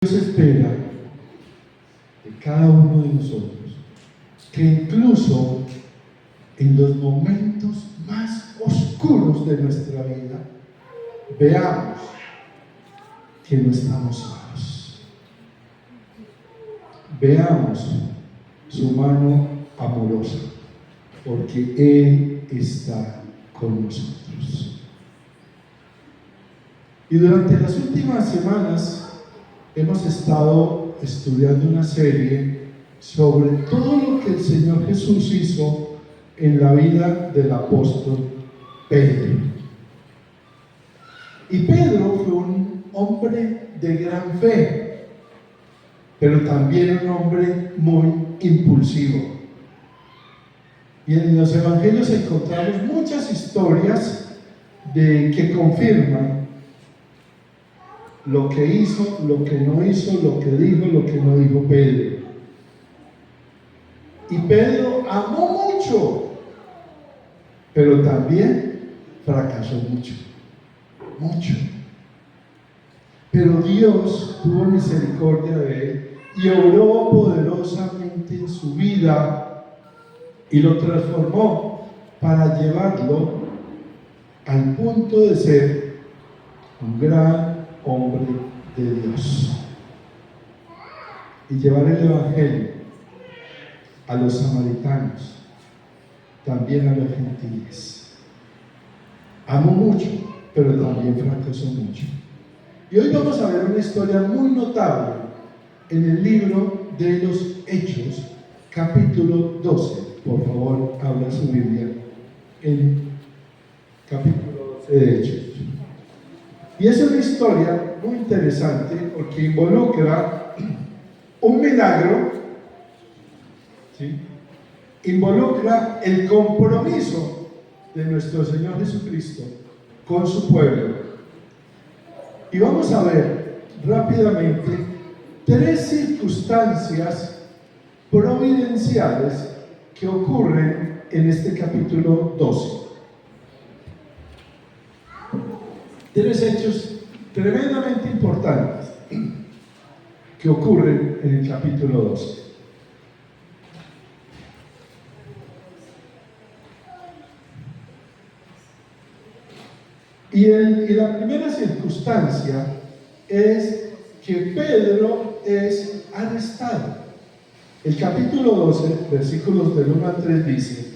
Dios espera de cada uno de nosotros que incluso en los momentos más oscuros de nuestra vida veamos que no estamos solos. Veamos su mano amorosa, porque Él está con nosotros. Y durante las últimas semanas hemos estado estudiando una serie sobre todo lo que el Señor Jesús hizo en la vida del apóstol Pedro. Y Pedro fue un hombre de gran fe, pero también un hombre muy impulsivo. Y en los evangelios encontramos muchas historias que confirman lo que hizo, lo que no hizo, lo que dijo, lo que no dijo Pedro. Y Pedro amó mucho, pero también fracasó mucho. Pero Dios tuvo misericordia de él y obró poderosamente en su vida y lo transformó para llevarlo al punto de ser un gran hombre de Dios y llevar el evangelio a los samaritanos, también a los gentiles. Amó mucho, pero también fracasó mucho. Y hoy vamos a ver una historia muy notable en el libro de los Hechos, capítulo 12. Por favor, abra su Biblia en capítulo 12 de Hechos. Y es una historia muy interesante porque involucra un milagro, ¿sí? Involucra el compromiso de nuestro Señor Jesucristo con su pueblo. Y vamos a ver rápidamente 3 circunstancias providenciales que ocurren en este capítulo 12. 3 hechos tremendamente importantes que ocurren en el capítulo 12. Y la primera circunstancia es que Pedro es arrestado. El capítulo 12, versículos del 1 al 3 dice: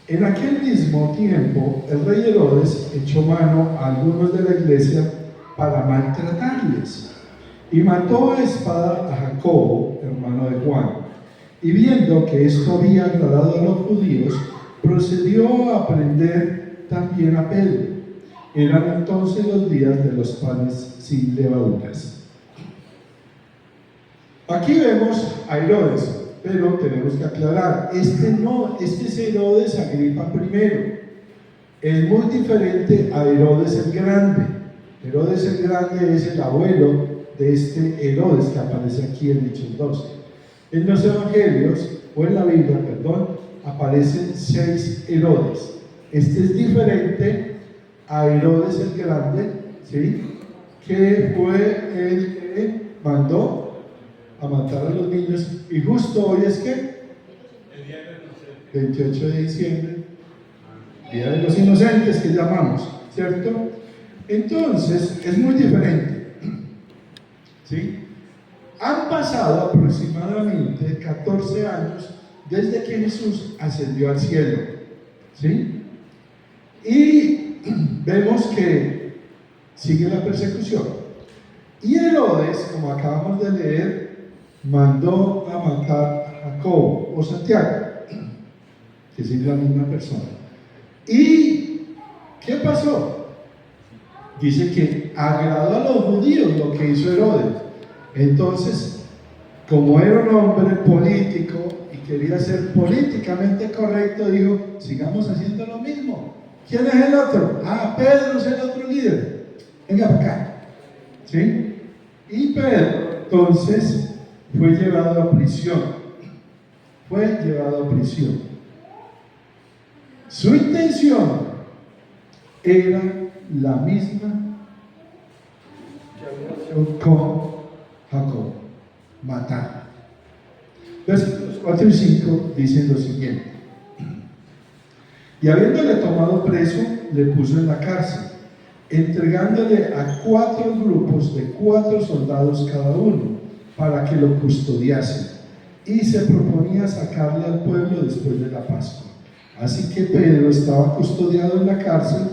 en aquel mismo tiempo el rey Herodes echó mano a algunos de la iglesia para maltratarles y mató a espada a Jacobo, hermano de Juan, y viendo que esto había agradado a los judíos, procedió a prender también a Pedro. Eran entonces los días de los panes sin levaduras. Aquí vemos a Herodes, pero tenemos que aclarar, este es Herodes Agripa I. Es muy diferente a Herodes el Grande. Herodes el Grande es el abuelo de este Herodes que aparece aquí en Hechos 12. En los evangelios, o en la Biblia, aparecen 6 Herodes. Este es diferente a Herodes el Grande, ¿sí? Que fue el que mandó a matar a los niños, y justo hoy es que el día de 28 de diciembre, Día de los Inocentes que llamamos, ¿cierto? Entonces es muy diferente, ¿sí? Han pasado aproximadamente 14 años desde que Jesús ascendió al cielo, ¿sí? Y vemos que sigue la persecución. Y Herodes, como acabamos de leer, mandó a matar a Jacobo o Santiago, que es la misma persona. ¿Y qué pasó? Dice que agradó a los judíos lo que hizo Herodes. Entonces, como era un hombre político y quería ser políticamente correcto, dijo: sigamos haciendo lo mismo. ¿Quién es el otro? Pedro es el otro líder. Venga para acá. ¿Sí? Y Pedro, entonces, fue llevado a prisión. Su intención era la misma que había hecho con Jacob, matar. Versículos 4 y 5 dicen lo siguiente: y habiéndole tomado preso, le puso en la cárcel, entregándole a 4 grupos de 4 soldados cada uno, para que lo custodiasen, y se proponía sacarle al pueblo después de la Pascua. Así que Pedro estaba custodiado en la cárcel,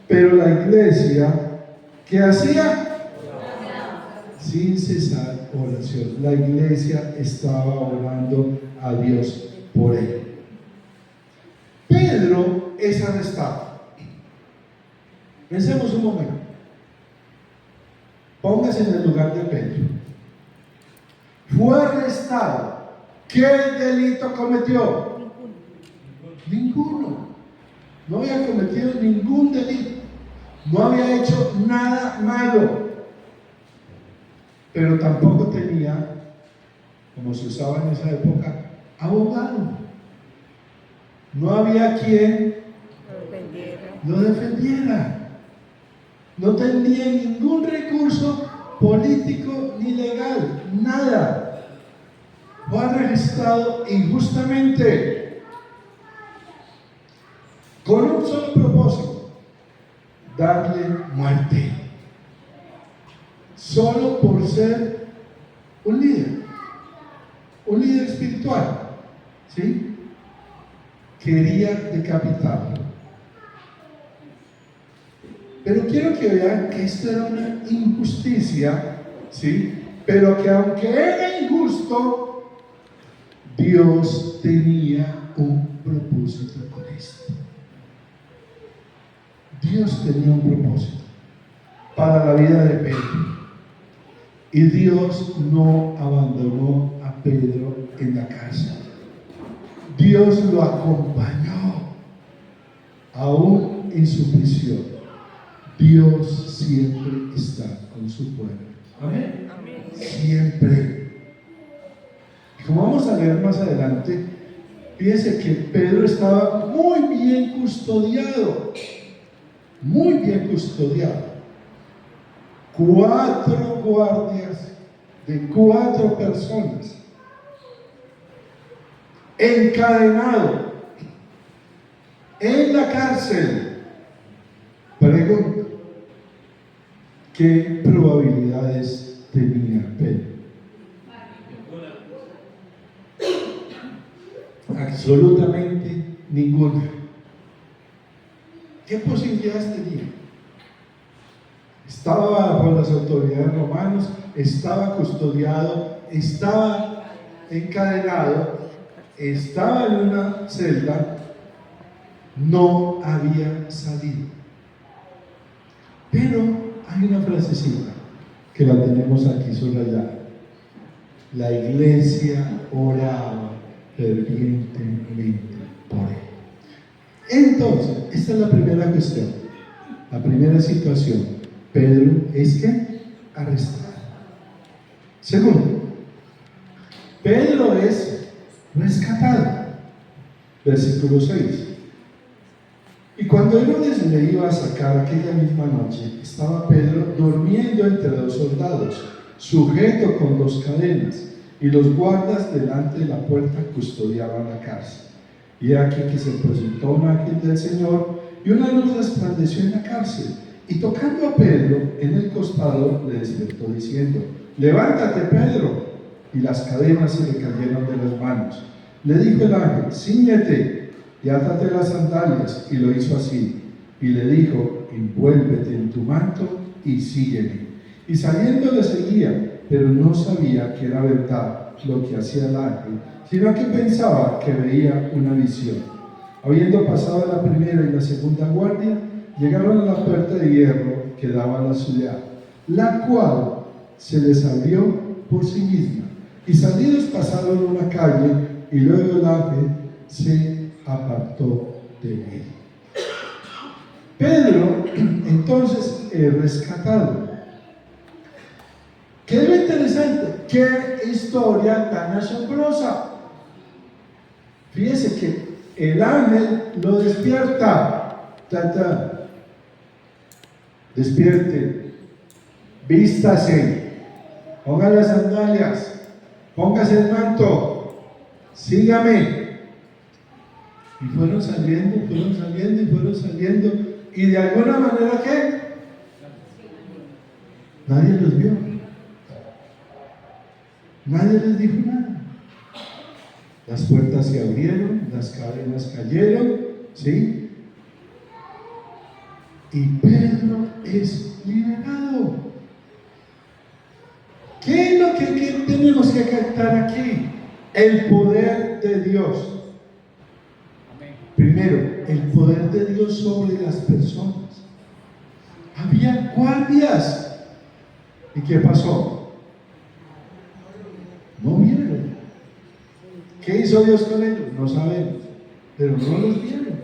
pero la iglesia, ¿qué hacía? Sin cesar oración. La iglesia estaba orando a Dios por él. Pedro es arrestado. Pensemos un momento. Póngase en el lugar de Pedro. Fue arrestado. ¿Qué delito cometió? Ninguno. No había cometido ningún delito. No había hecho nada malo. Pero tampoco tenía, como se usaba en esa época, abogado. No había quien lo defendiera. No tenía ningún recurso político ni legal, nada. Fue arrestado injustamente, con un solo propósito: darle muerte. Solo por ser un líder espiritual, ¿sí? Quería decapitarlo. Pero quiero que vean que esto era una injusticia, ¿sí? Pero que aunque era injusto, Dios tenía un propósito con esto. Dios tenía un propósito para la vida de Pedro. Y Dios no abandonó a Pedro en la cárcel. Dios lo acompañó aún en su prisión. Dios siempre está con su pueblo. Amén. Siempre. Y como vamos a leer más adelante, fíjense que Pedro estaba muy bien custodiado. Muy bien custodiado. 4 guardias de 4 personas, encadenado en la cárcel. Pregunto, ¿qué probabilidades tenía Pedro? Absolutamente ninguna. ¿Qué posibilidades tenía? Estaba bajo las autoridades romanas, estaba custodiado, estaba encadenado, estaba en una celda, no había salido. Pero hay una frasecita que la tenemos aquí subrayada: la iglesia oraba fervientemente por él. Entonces, esta es la primera cuestión, la primera situación. Pedro es que arrestado. Segundo, Pedro es rescatado. Versículo 6. Y cuando Herodes le iba a sacar aquella misma noche, estaba Pedro durmiendo entre 2 soldados, sujeto con 2 cadenas, y los guardas delante de la puerta custodiaban la cárcel. Y aquí que se presentó un ángel del Señor, y una luz resplandeció en la cárcel. Y tocando a Pedro en el costado, le despertó diciendo: levántate, Pedro. Y las cadenas se le cayeron de las manos. Le dijo el ángel: cíñete y átate las sandalias. Y lo hizo así. Y le dijo: envuélvete en tu manto y sígueme. Y saliendo le seguía, pero no sabía que era verdad lo que hacía el ángel, sino que pensaba que veía una visión. Habiendo pasado la primera y la segunda guardia, llegaron a la puerta de hierro que daba a la ciudad, la cual se les abrió por sí misma. Y salidos pasaron una calle, y luego el ángel se apartó de él. Pedro, entonces, es rescatado. ¿Qué es lo interesante? ¿Qué historia tan asombrosa? Fíjese que el ángel lo despierta. Despierte, vístase, ponga las sandalias, póngase el manto, sígame. Y fueron saliendo, y de alguna manera, ¿qué? Nadie los vio. Nadie les dijo nada. Las puertas se abrieron, las cadenas cayeron, ¿sí? Y Pedro es liberado. ¿Qué es lo que tenemos que captar aquí? El poder de Dios. Primero, el poder de Dios sobre las personas. Había guardias. ¿Y qué pasó? No vieron. ¿Qué hizo Dios con ellos? No sabemos. Pero no los vieron.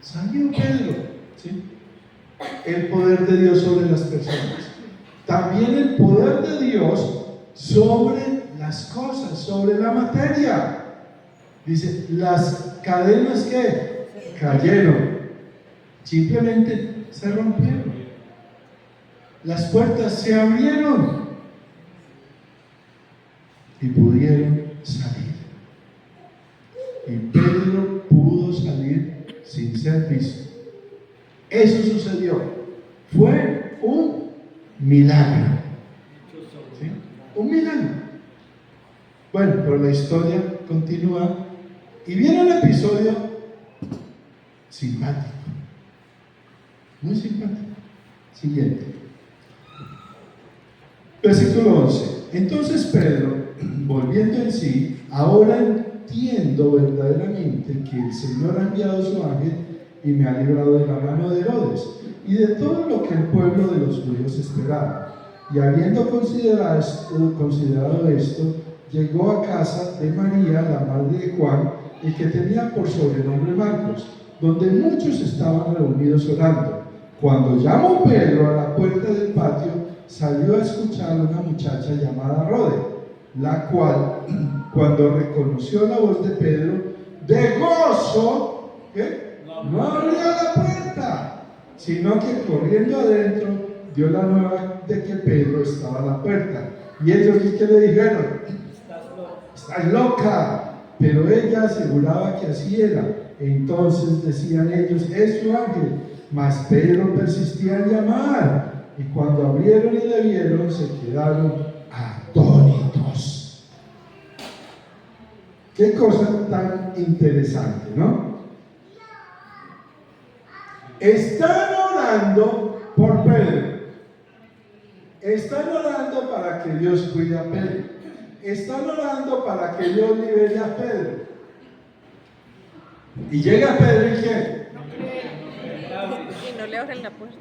Salió Pedro. ¿Sí? El poder de Dios sobre las personas. También el poder de Dios sobre las cosas, sobre la materia. Dice, las cadenas que cayeron, simplemente se rompieron. Las puertas se abrieron y pudieron salir. Y Pedro pudo salir sin ser visto. Eso sucedió. Fue un milagro. ¿Sí? Un milagro. Bueno, pero la historia continúa. Y viene un episodio simpático. Muy simpático. Siguiente. Versículo 11. Entonces Pedro, volviendo en sí, ahora entiendo verdaderamente que el Señor ha enviado su ángel y me ha librado de la mano de Herodes y de todo lo que el pueblo de los judíos esperaba. Y habiendo considerado esto, llegó a casa de María, la madre de Juan, el que tenía por sobrenombre Marcos, donde muchos estaban reunidos orando. Cuando llamó Pedro a la puerta del patio, salió a escuchar a una muchacha llamada Rode, la cual, cuando reconoció la voz de Pedro, de gozo, ¿qué? No abrió la puerta, sino que corriendo adentro dio la nueva de que Pedro estaba a la puerta. Y ellos, ¿qué le dijeron? Estás loca. Pero ella aseguraba que así era. Entonces decían ellos, es su ángel. Mas Pedro persistía en llamar. Y cuando abrieron y le vieron, se quedaron atónitos. Qué cosa tan interesante, ¿no? Están orando por Pedro. Están orando para que Dios cuide a Pedro. Están orando para que Dios libere a Pedro. Y llega Pedro y ¿qué? Y no le abren la puerta.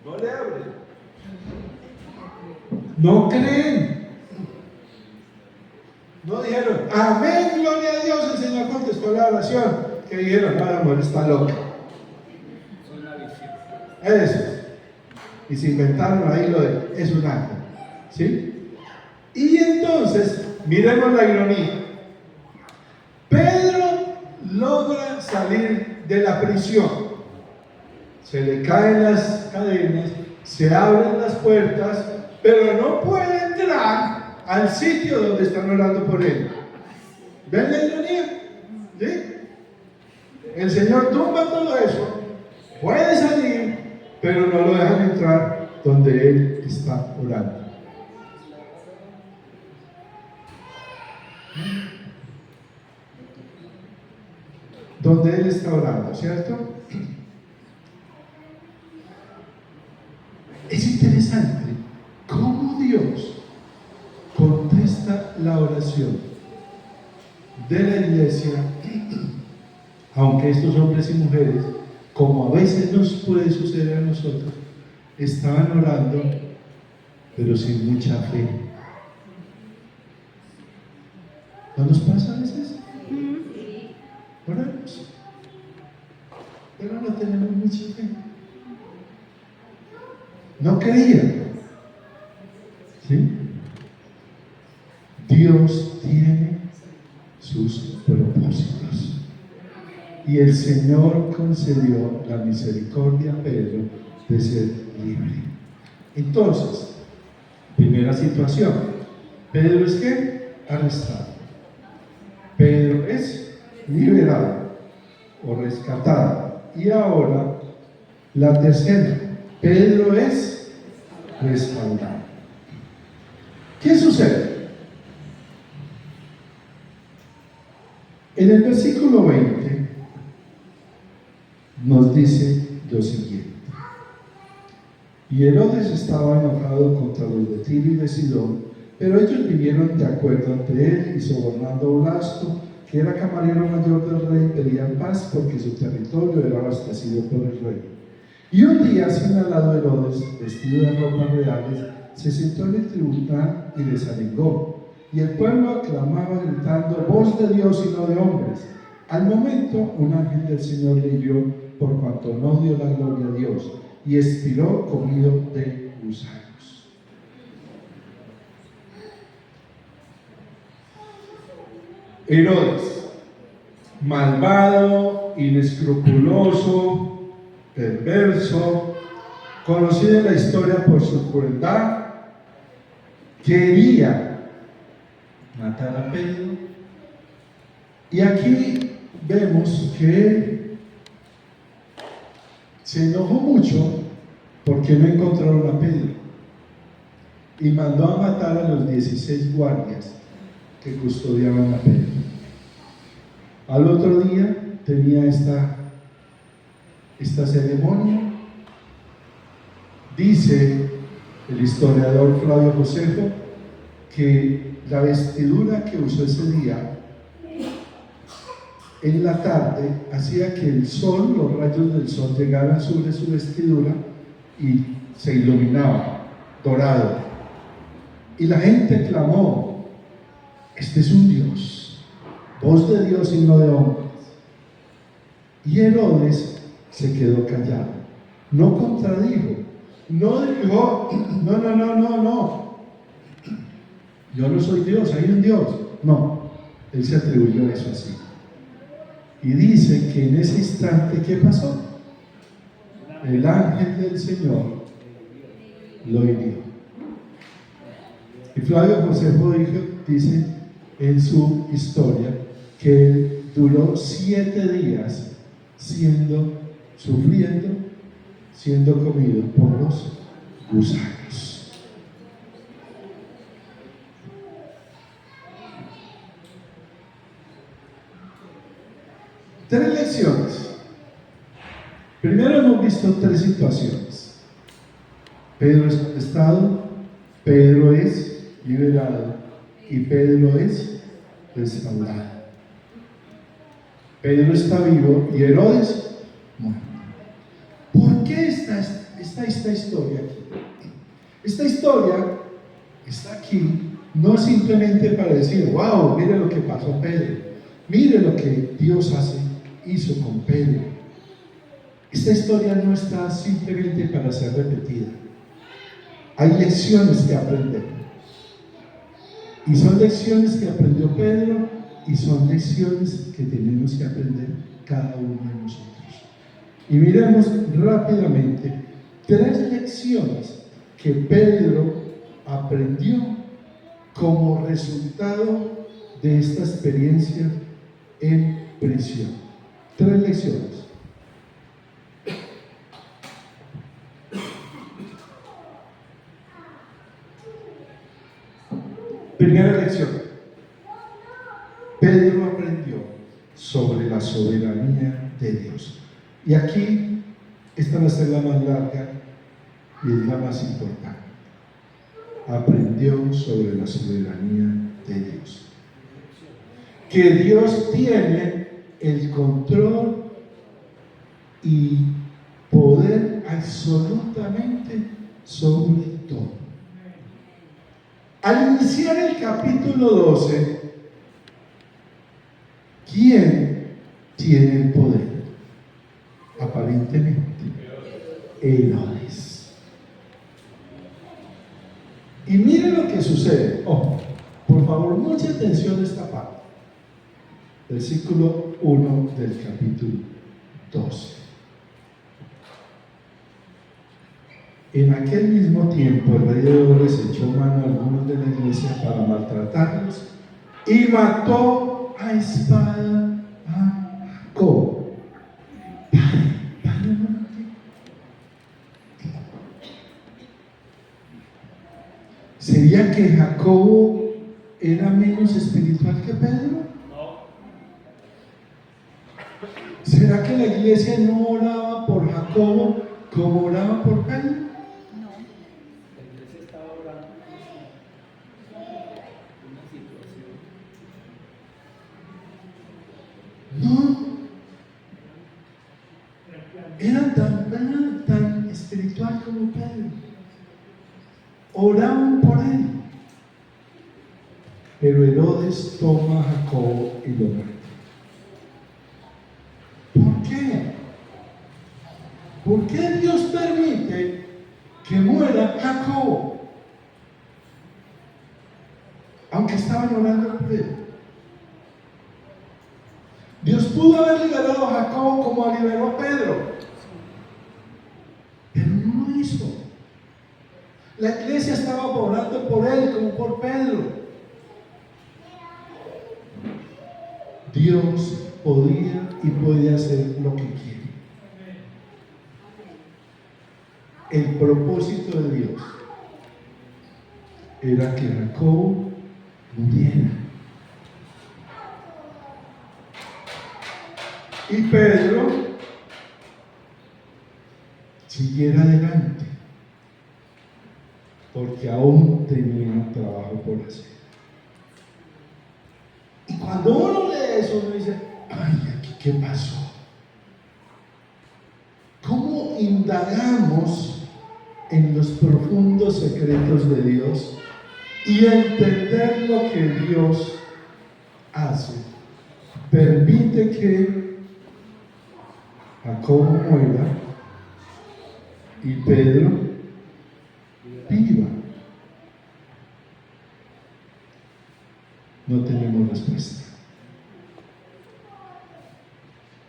No le abren. No creen. No dijeron, amén, gloria a Dios, el Señor contestó la oración. Que dijeron, no, la mujer está loca. Eso. Y se inventaron ahí lo de, es un ángel. ¿Sí? Y entonces, miremos la ironía. Pedro logra salir de la prisión. Se le caen las cadenas, se abren las puertas, pero no puede entrar al sitio donde están orando por él. ¿Ven la ironía? ¿Sí? El Señor tumba todo eso, puede salir, pero no lo dejan entrar donde él está orando. Donde él está orando, ¿cierto? Es interesante cómo Dios contesta la oración de la iglesia, aunque estos hombres y mujeres, como a veces nos puede suceder a nosotros, estaban orando, pero sin mucha fe. ¿No nos pasa a veces? Oramos, pero no tenemos mucha fe. No creían. ¿Sí? Dios tiene sus propósitos. Y el Señor concedió la misericordia a Pedro de ser libre. Entonces, Primera situación. Pedro es ¿qué? Arrestado. Pedro es liberado o rescatado. Y ahora la tercera. Pedro es respaldado. ¿Qué sucede? En el versículo 20 nos dice lo siguiente: y Herodes estaba enojado contra los de Tiro y de Sidón, pero ellos vinieron de acuerdo ante él, y sobornando a Blasto, que era camarero mayor del rey, pedían paz porque su territorio era abastecido por el rey. Y un día, señalado, Herodes, vestido de ropas reales, se sentó en el tribunal y les arengó. Y el pueblo aclamaba gritando: voz de Dios y no de hombres. Al momento, un ángel del Señor le hirió, por cuanto no dio la gloria a Dios, y expiró comido de gusanos. Herodes, malvado, inescrupuloso, perverso, conocido en la historia por su crueldad, quería matar a Pedro. Y aquí vemos que él se enojó mucho porque no encontraron a Pedro y mandó a matar a los 16 guardias que custodiaban a Pedro. Al otro día tenía esta ceremonia. Dice el historiador Flavio Josefo que la vestidura que usó ese día en la tarde hacía que el sol, los rayos del sol llegaran sobre su vestidura y se iluminaba dorado. Y la gente clamó: este es un Dios, voz de Dios y no de hombres. Y Herodes se quedó callado, no contradijo, no dijo: no, yo no soy Dios, hay un Dios. No, él se atribuyó eso así. Y dice que en ese instante, ¿qué pasó? El ángel del Señor lo hirió. Y Flavio Josefo dice en su historia que él duró 7 días sufriendo, siendo comido por los gusanos. Tres lecciones. Primero hemos visto 3 situaciones. Pedro es arrestado, Pedro es liberado y Pedro es respaldado. Pedro está vivo y Herodes muerto. ¿Por qué está esta historia aquí? Esta historia está aquí no simplemente para decir: wow, mire lo que pasó a Pedro, mire lo que Dios hizo con Pedro. Esta historia no está simplemente para ser repetida. Hay lecciones que aprender. Y son lecciones que aprendió Pedro y son lecciones que tenemos que aprender cada uno de nosotros. Y miremos rápidamente 3 lecciones que Pedro aprendió como resultado de esta experiencia en prisión. 3 lecciones. Primera lección: Pedro aprendió sobre la soberanía de Dios. Y aquí, esta va a ser la más larga y es la más importante. Aprendió sobre la soberanía de Dios. Que Dios tiene el control y poder absolutamente sobre todo. Al iniciar el capítulo 12, ¿quién tiene el poder? Aparentemente, Herodes. Y miren lo que sucede. Por favor, mucha atención a esta parte. Versículo 1 del capítulo 12. En aquel mismo tiempo el rey Herodes echó mano a algunos de la iglesia para maltratarlos y mató a espada a Jacob. Padre, un momentico. ¿Sería que Jacobo era menos espiritual que Pedro? ¿Será que la iglesia no oraba por Jacobo como oraba por Pedro? No. La iglesia estaba orando por una situación. No. Era tan espiritual como Pedro. Oraban por él. Pero Herodes toma a Jacobo y lo mata. ¿Por qué? ¿Por qué Dios permite que muera Jacobo? Aunque estaban orando por él. Dios pudo haber liberado a Jacobo como liberó a Pedro, pero no lo hizo. La iglesia estaba orando por él como por Pedro. Dios podía y puede hacer lo que quiere. El propósito de Dios era que Jacobo muriera. Y Pedro siguiera adelante, porque aún tenía trabajo por hacer. Y cuando uno lee eso, uno dice, ay, ¿aquí qué pasó? ¿Cómo indagamos en los profundos secretos de Dios y entender lo que Dios hace? Permite que Jacobo muera y Pedro viva. No tenemos respuesta.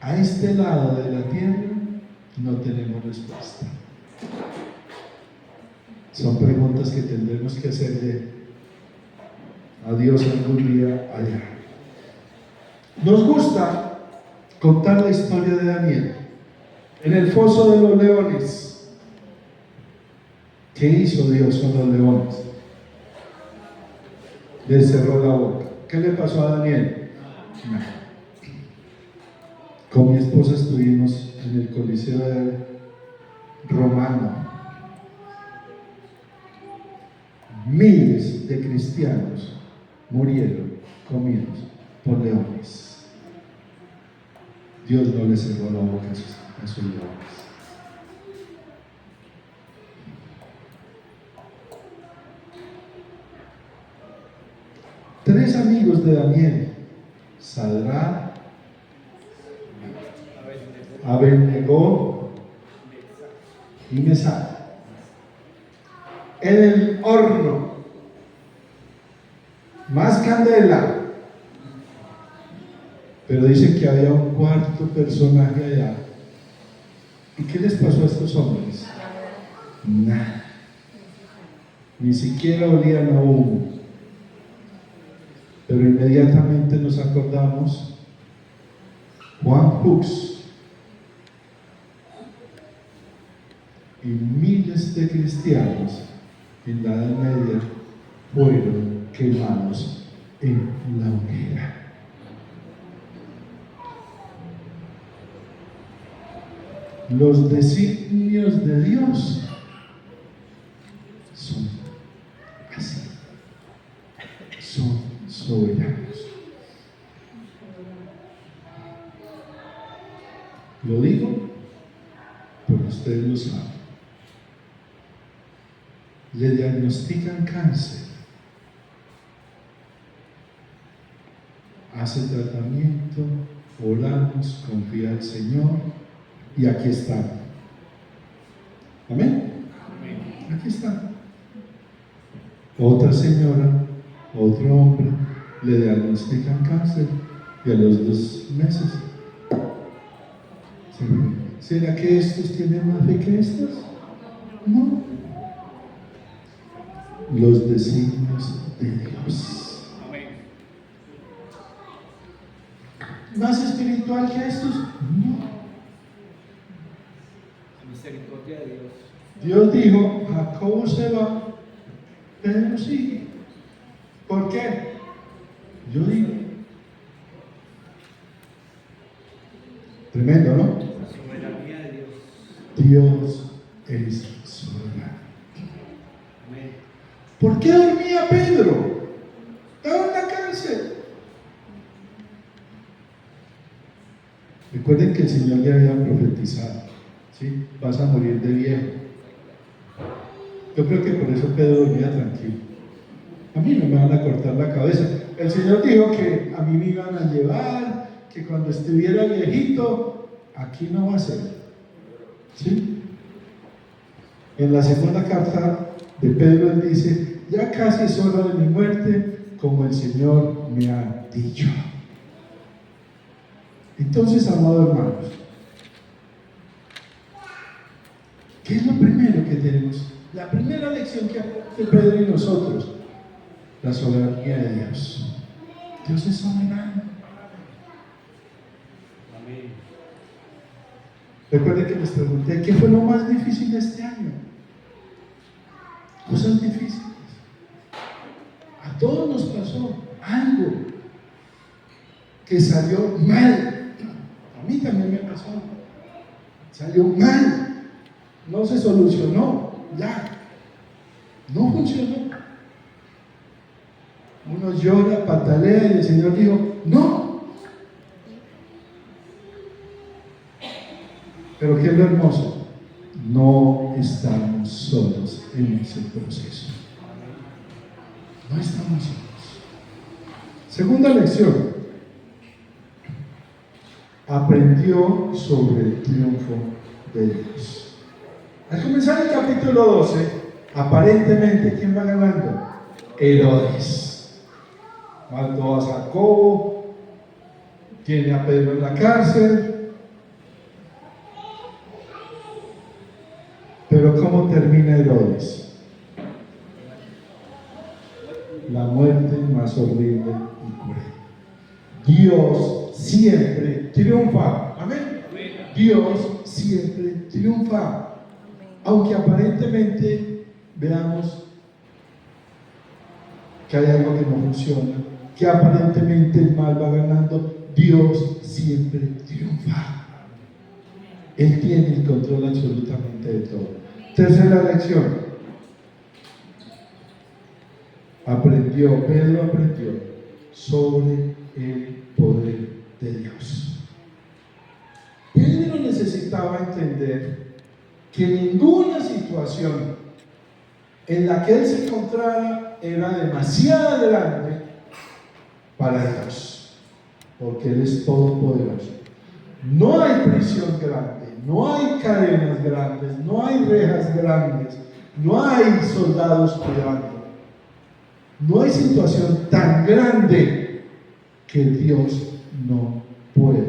A este lado de la tierra no tenemos respuesta. Son preguntas que tendremos que hacerle a Dios algún día allá. Nos gusta contar la historia de Daniel en el foso de los leones. ¿Qué hizo Dios con los leones? Le cerró la boca. ¿Qué le pasó a Daniel? Nada. Con mi esposa estuvimos en el Coliseo Romano. Miles de cristianos murieron comidos por leones. Dios no le cerró la boca a sus leones. Tres amigos de Daniel, Sadrach, Abednego y Mesach, en el horno, más candela. Pero dicen que había un cuarto personaje allá. ¿Y qué les pasó a estos hombres? Nada. Ni siquiera olían a humo. Pero inmediatamente nos acordamos, Juan Hus y miles de cristianos en la Edad Media fueron quemados en la hoguera. Los designios de Dios son así, son soberanos. Lo digo porque ustedes lo saben. Le diagnostican cáncer, hace tratamiento, oramos, confía al Señor y aquí está. Amén. Aquí está. Otra señora, otro hombre, le diagnostican cáncer y a los 2 meses. ¿Será que estos tienen más fe que estos? No. los designios de Dios. Amén. ¿Más espiritual que estos? No. La misericordia de Dios. Dios dijo, Jacobo se va, Pedro sigue. ¿Por qué? Yo digo. Tremendo, ¿no? La soberanía de Dios. Dios es soberano. Amén. ¿Por qué dormía Pedro? Estaba en la cárcel. Recuerden que el Señor le había profetizado, ¿sí? Vas a morir de viejo. Yo creo que por eso Pedro dormía tranquilo. A mí no me van a cortar la cabeza. El Señor dijo que a mí me iban a llevar, que cuando estuviera viejito, aquí no va a ser. ¿Sí? En la segunda carta de Pedro él dice, ya casi es hora de mi muerte, como el Señor me ha dicho. Entonces, amados hermanos, ¿qué es lo primero que tenemos? La primera lección que hace Pedro y nosotros, la soberanía de Dios. Dios es soberano. Amén. Recuerden que les pregunté, ¿qué fue lo más difícil de este año? Cosas difíciles. A todos nos pasó algo que salió mal. A mí también me pasó. Salió mal. No se solucionó. Ya. No funcionó. Uno llora, patalea y el Señor dijo, no. Pero ¿qué es lo hermoso? No estamos solos en ese proceso. No estamos solos. Segunda lección. Aprendió sobre el triunfo de Dios. Al comenzar el capítulo 12, aparentemente, ¿quién va ganando? Herodes. Mató a Jacobo, tiene a Pedro en la cárcel. Pero ¿cómo termina Herodes? La muerte más horrible y cruel. Dios siempre triunfa. Amén. Dios siempre triunfa. Aunque aparentemente veamos que hay algo que no funciona, que aparentemente el mal va ganando, Dios siempre triunfa. Él tiene el control absolutamente de todo. Tercera lección. Pedro aprendió sobre el poder de Dios. Pedro necesitaba entender que ninguna situación en la que él se encontrara era demasiado grande para Dios, porque Él es todopoderoso. No hay prisión grande, no hay cadenas grandes, no hay rejas grandes, no hay soldados cuidando. No hay situación tan grande que Dios no pueda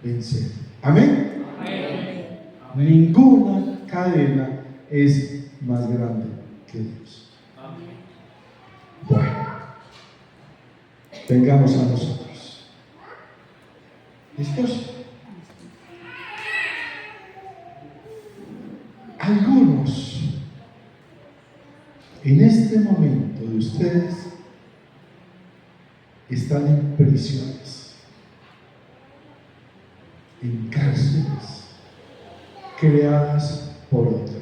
vencer. ¿Amén? Amén. Ninguna cadena es más grande que Dios. Amén. Bueno, vengamos a nosotros. ¿Listos? Algunos en este momento de ustedes están en prisiones, en cárceles creadas por otros.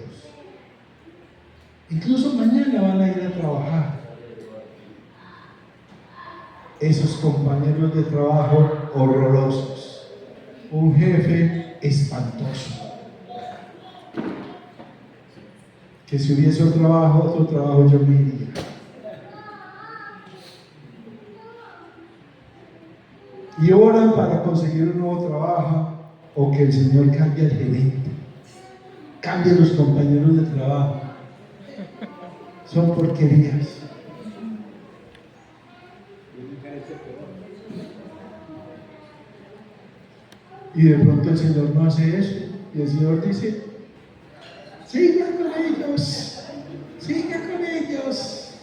Incluso mañana van a ir a trabajar. Esos compañeros de trabajo horrorosos, un jefe espantoso. Que si hubiese otro trabajo yo me iría. Y oran para conseguir un nuevo trabajo o que el Señor cambie al gerente, cambie los compañeros de trabajo. Son porquerías. Y de pronto el Señor no hace eso. Y el Señor dice, siga con ellos, siga con ellos.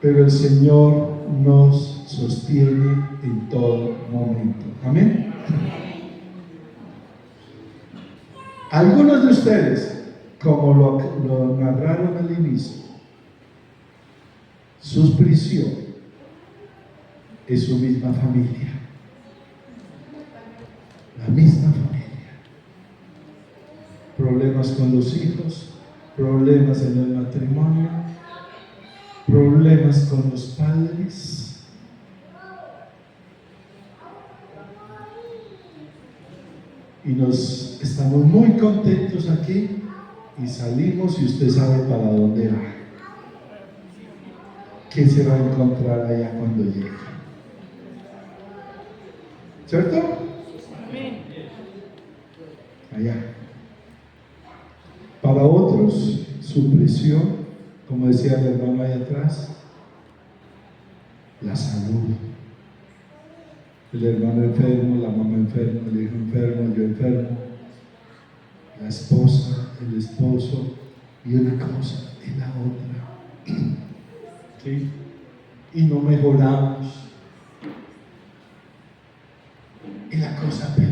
pero el Señor nos sostiene en todo momento. Amén. Algunos de ustedes, como lo narraron al inicio, su prisión es su misma familia. La misma familia. Problemas con los hijos, problemas en el matrimonio, problemas con los padres. Y nos estamos muy contentos aquí y salimos y usted sabe para dónde va. ¿Qué se va a encontrar allá cuando llegue? ¿Cierto? Allá. Para otros, su prisión, como decía el hermano ahí atrás, la salud. El hermano enfermo, la mamá enferma, el hijo enfermo, yo enfermo, la esposa, el esposo, y una cosa y la otra. ¿Sí? Y no mejoramos. Y la cosa peor.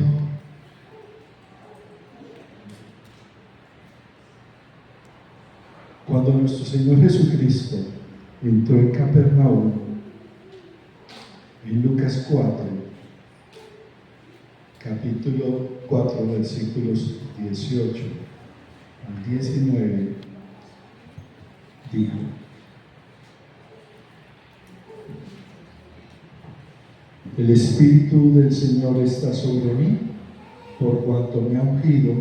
Cuando nuestro Señor Jesucristo entró en Capernaum, en Lucas 4, capítulo 4, versículos 18 al 19, dijo: el Espíritu del Señor está sobre mí, por cuanto me ha ungido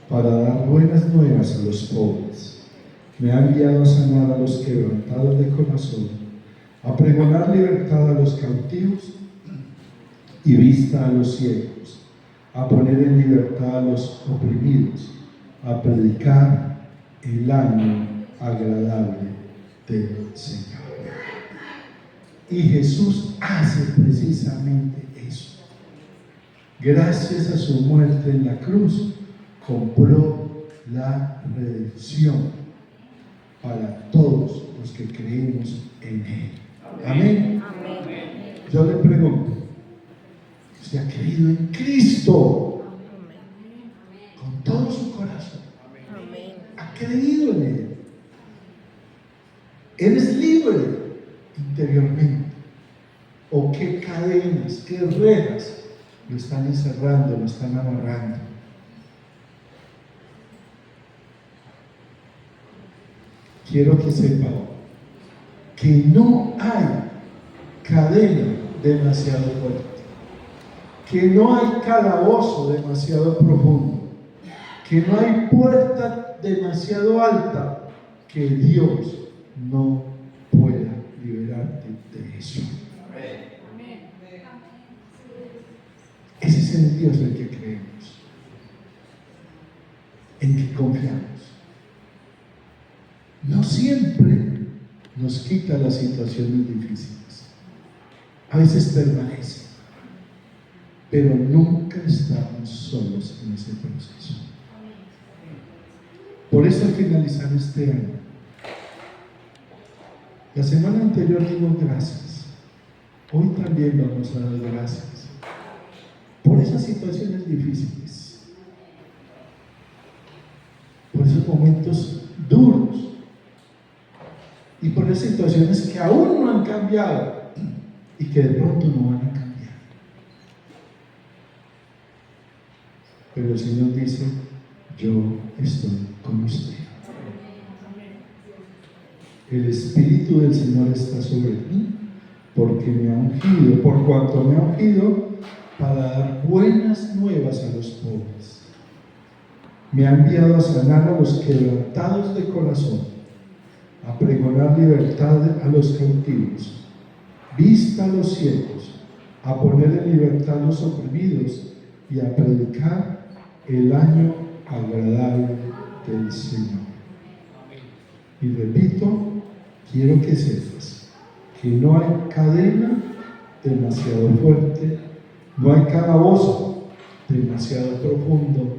para dar buenas nuevas a los pobres. Me ha enviado a sanar a los quebrantados de corazón, a pregonar libertad a los cautivos y vista a los ciegos, a poner en libertad a los oprimidos, a predicar el año agradable del Señor. Y Jesús hace precisamente eso. Gracias a su muerte en la cruz, compró la redención para todos los que creemos en Él. Amén. Amén. Yo le pregunto, ¿usted ha creído en Cristo con todo su corazón? Amén. ¿Ha creído en Él? Él es libre interiormente. ¿O qué cadenas, qué rejas lo están encerrando, lo están amarrando? Quiero que sepa que no hay cadena demasiado fuerte, que no hay calabozo demasiado profundo, que no hay puerta demasiado alta que Dios no pueda liberarte de eso. Ese es el Dios en que creemos, en que confiamos. No siempre nos quita las situaciones difíciles. A veces permanece, pero nunca estamos solos en ese proceso. Por eso al finalizar este año, la semana anterior dimos gracias. Hoy también vamos a dar gracias por esas situaciones difíciles, por esos momentos duros y por esas situaciones que aún no han cambiado y que de pronto no van a cambiar. Pero el Señor dice: yo estoy con usted. El Espíritu del Señor está sobre mí, porque me ha ungido, por cuanto me ha ungido para dar buenas nuevas a los pobres. Me ha enviado a sanar a los quebrantados de corazón, a pregonar libertad a los cautivos, vista a los ciegos, a poner en libertad a los oprimidos y a predicar el año agradable del Señor. Y repito, quiero que sepas que no hay cadena demasiado fuerte, no hay calabozo demasiado profundo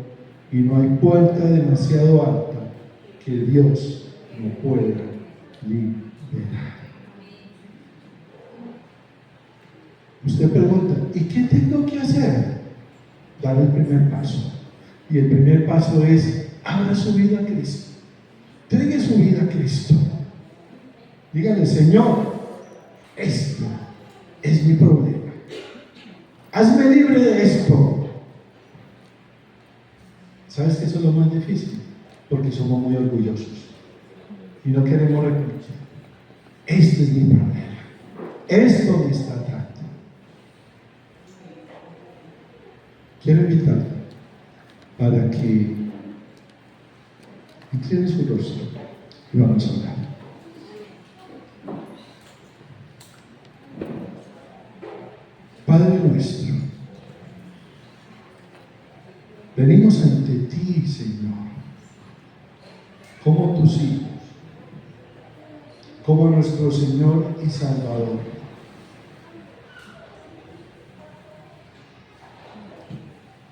y no hay puerta demasiado alta que Dios no pueda liberar. usted pregunta, ¿y qué tengo que hacer? Dar el primer paso. Y el primer paso es, abra su vida a Cristo. Entregue su vida a Cristo. Dígale, Señor, esto es mi problema. Hazme libre de esto. ¿Sabes que eso es lo más difícil? Porque somos muy orgullosos y no queremos reconocer. Este es mi problema. Esto me está atando. Quiero invitarle para que incline su rostro y vamos a orar. Padre nuestro, venimos ante ti, Señor, como tus hijos, como nuestro Señor y Salvador.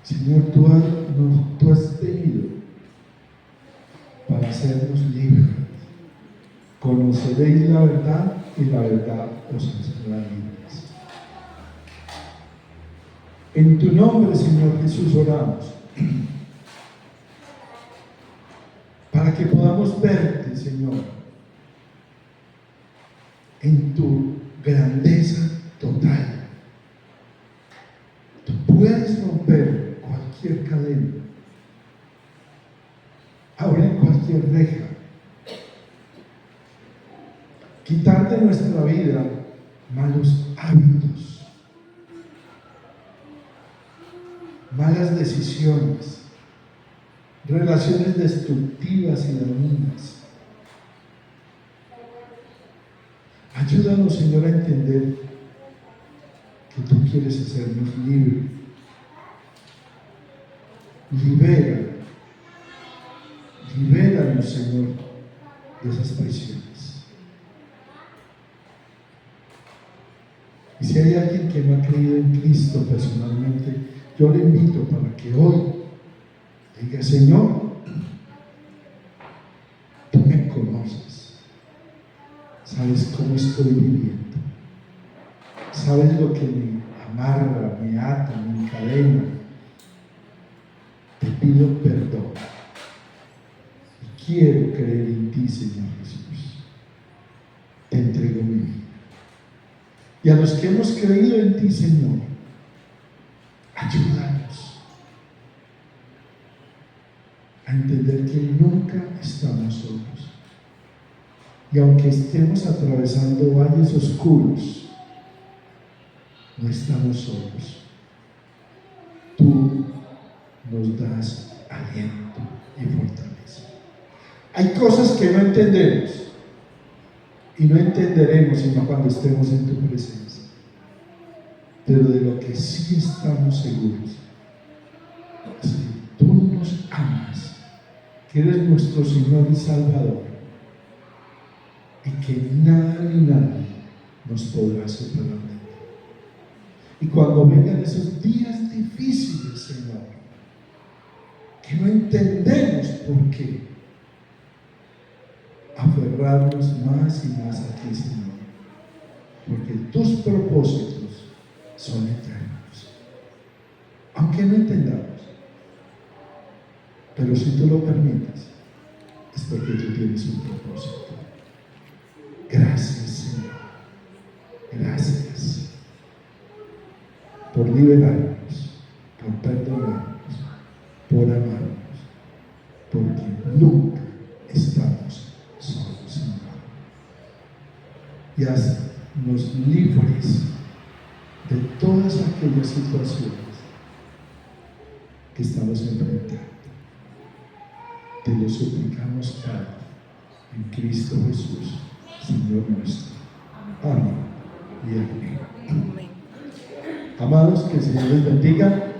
Señor, tú has venido para hacernos libres. Conoceréis la verdad y la verdad os hará libres. En tu nombre, Señor Jesús, oramos para que podamos verte, Señor, en tu grandeza total. Tú puedes romper cualquier cadena, abrir cualquier reja, quitar de nuestra vida malos hábitos, malas decisiones, relaciones destructivas y dañinas. Ayúdanos, Señor, a entender que tú quieres hacernos libres. Libéranos, Señor, de esas prisiones. Y si hay alguien que no ha creído en Cristo personalmente, yo le invito para que hoy diga, Señor, tú me conoces, sabes cómo estoy viviendo, sabes lo que me amarra, me ata, me encadena. Te pido perdón y quiero creer en ti, Señor Jesús. Te entrego mi vida. Y a los que hemos creído en ti, Señor, ayúdanos a entender que nunca estamos solos. Y aunque estemos atravesando valles oscuros, no estamos solos. Tú nos das aliento y fortaleza. Hay cosas que no entendemos y no entenderemos sino cuando estemos en tu presencia. Pero de lo que sí estamos seguros es que tú nos amas, que eres nuestro Señor y Salvador, y que nada ni nadie nos podrá separar de ti. Y cuando vengan esos días difíciles, Señor, que no entendemos por qué, aferrarnos más y más a ti, Señor, porque tus propósitos son eternos, aunque no entendamos. Pero si tú lo permites, es porque tú tienes un propósito. Gracias, Señor. Gracias por liberarnos, por perdonarnos, por amarnos, porque nunca estamos solos, Señor. Y haznos libres de todas aquellas situaciones que estamos enfrentando. Te lo suplicamos, Padre, en Cristo Jesús, Señor nuestro. Amén y amén. Amén. Amados, que el Señor les bendiga.